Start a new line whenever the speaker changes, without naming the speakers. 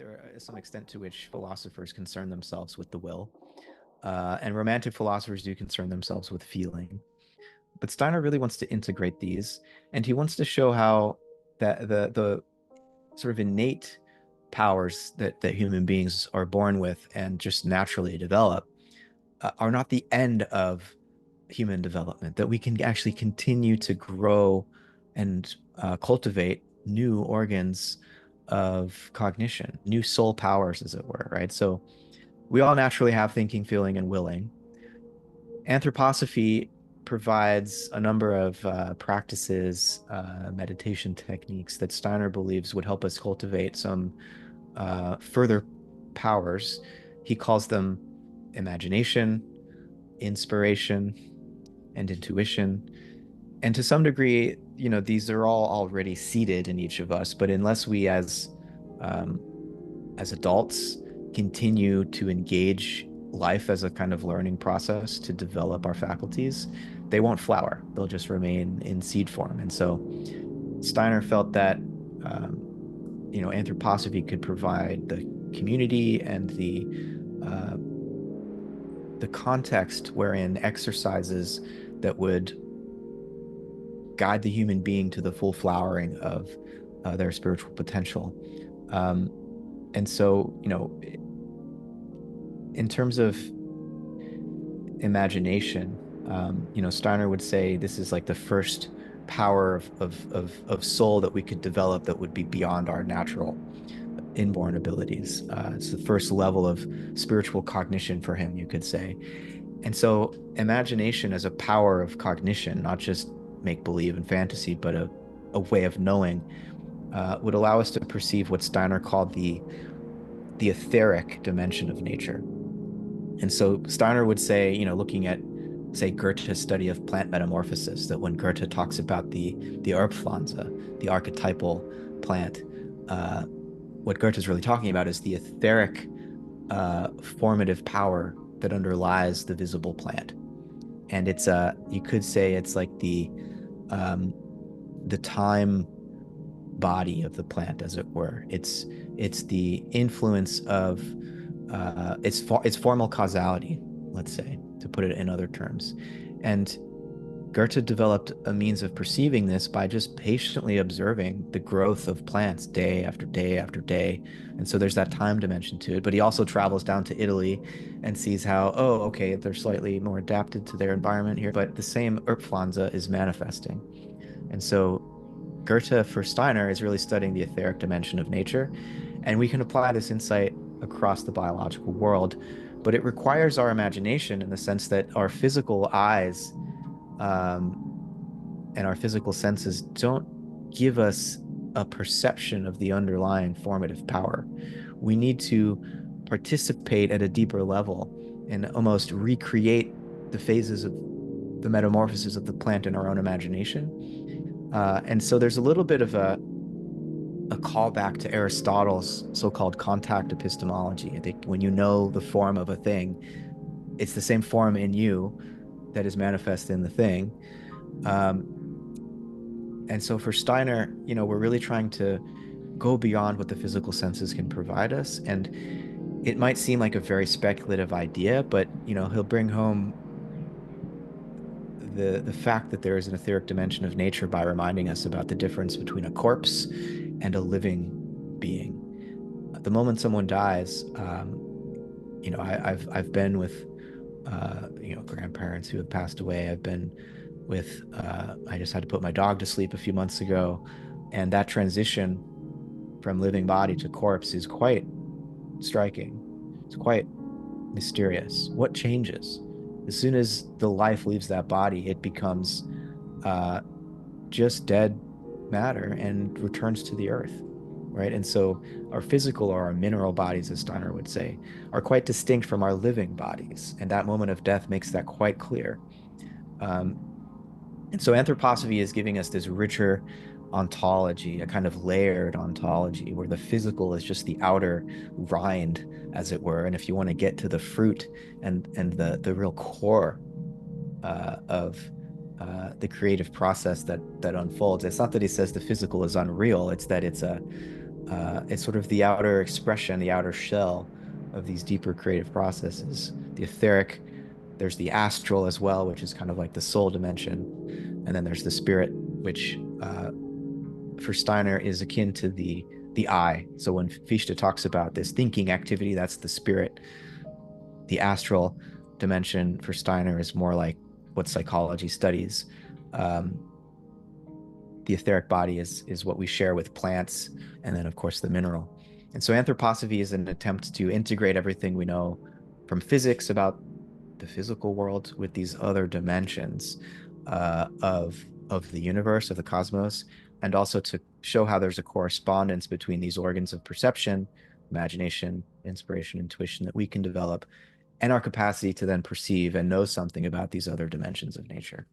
there is some extent to which philosophers concern themselves with the will, and romantic philosophers do concern themselves with feeling. But Steiner really wants to integrate these, and he wants to show how that the sort of innate powers that human beings are born with and just naturally develop are not the end of human development, that we can actually continue to grow and cultivate new organs of cognition, new soul powers, as it were, right? So we all naturally have thinking, feeling, and willing. Anthroposophy provides a number of practices, meditation techniques that Steiner believes would help us cultivate some further powers. He calls them imagination, inspiration, and intuition. And to some degree, these are all already seated in each of us. But unless we, as adults, continue to engage life as a kind of learning process to develop our faculties, they won't flower. They'll just remain in seed form. And so Steiner felt that anthroposophy could provide the community and uh, the context wherein exercises that would guide the human being to the full flowering of their spiritual potential. And so, in terms of imagination, Steiner would say this is like the first power of soul that we could develop that would be beyond our natural inborn abilities. It's the first level of spiritual cognition for him, you could say. And so imagination as a power of cognition, not just make believe and fantasy, but a way of knowing, would allow us to perceive what Steiner called the etheric dimension of nature. And so Steiner would say, looking at, say, Goethe's study of plant metamorphosis, that when Goethe talks about the Erbpflanze, the archetypal plant, what Goethe is really talking about is the etheric formative power that underlies the visible plant. And it's you could say it's like the time body of the plant, as it were. It's the influence of it's formal causality, let's say, to put it in other terms. And Goethe developed a means of perceiving this by just patiently observing the growth of plants day after day after day. And so there's that time dimension to it. But he also travels down to Italy and sees how, oh, okay, they're slightly more adapted to their environment here, but the same Erbpflanze is manifesting. And so Goethe for Steiner is really studying the etheric dimension of nature. And we can apply this insight across the biological world, but it requires our imagination in the sense that our physical eyes and our physical senses don't give us a perception of the underlying formative power. We need to participate at a deeper level and almost recreate the phases of the metamorphosis of the plant in our own imagination. And so there's a little bit of a callback to Aristotle's so-called contact epistemology. I think when you know the form of a thing, it's the same form in you that is manifest in the thing. And so for Steiner, we're really trying to go beyond what the physical senses can provide us. And it might seem like a very speculative idea, but he'll bring home the fact that there is an etheric dimension of nature by reminding us about the difference between a corpse and a living being. The moment someone dies, I've been with grandparents who have passed away. I've been with I just had to put my dog to sleep a few months ago, and that transition from living body to corpse is quite striking. It's quite mysterious. What changes? As soon as the life leaves that body, it becomes just dead matter and returns to the earth, right? And so our physical or our mineral bodies, as Steiner would say, are quite distinct from our living bodies. And that moment of death makes that quite clear. And so anthroposophy is giving us this richer ontology, a kind of layered ontology, where the physical is just the outer rind, as it were. And if you want to get to the fruit and the real core of the creative process that unfolds, it's not that he says the physical is unreal. It's that it's It's sort of the outer expression, the outer shell of these deeper creative processes. The etheric, there's the astral as well, which is kind of like the soul dimension. And then there's the spirit, which for Steiner is akin to the I. So when Fichte talks about this thinking activity, that's the spirit. The astral dimension for Steiner is more like what psychology studies. Um, the etheric body is what we share with plants, and then of course the mineral. And so anthroposophy is an attempt to integrate everything we know from physics about the physical world with these other dimensions of the universe, of the cosmos, and also to show how there's a correspondence between these organs of perception, imagination, inspiration, intuition that we can develop, and our capacity to then perceive and know something about these other dimensions of nature.